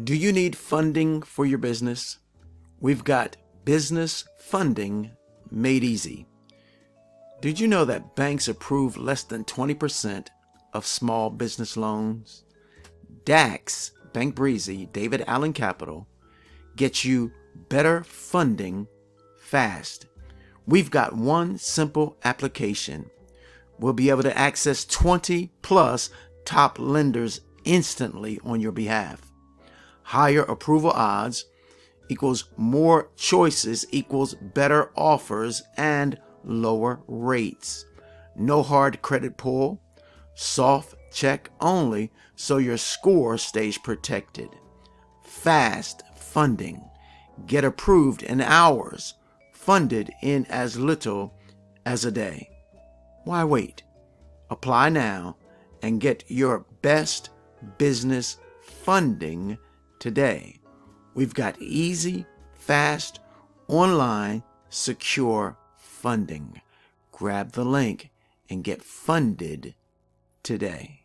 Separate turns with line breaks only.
Do you need funding for your business? We've got business funding made easy. Did you know that banks approve less than 20% of small business loans? DAX, Bank Breezy, David Allen Capital, gets you better funding fast. We've got one simple application. We'll be able to access 20 plus top lenders instantly on your behalf. Higher approval odds equals more choices equals better offers and lower rates. No hard credit pull, soft check only so your score stays protected. Fast funding. Get approved in hours, funded in as little as a day. Why wait? Apply now and get your best business funding today. We've got easy, fast, online, secure funding. Grab the link and get funded today.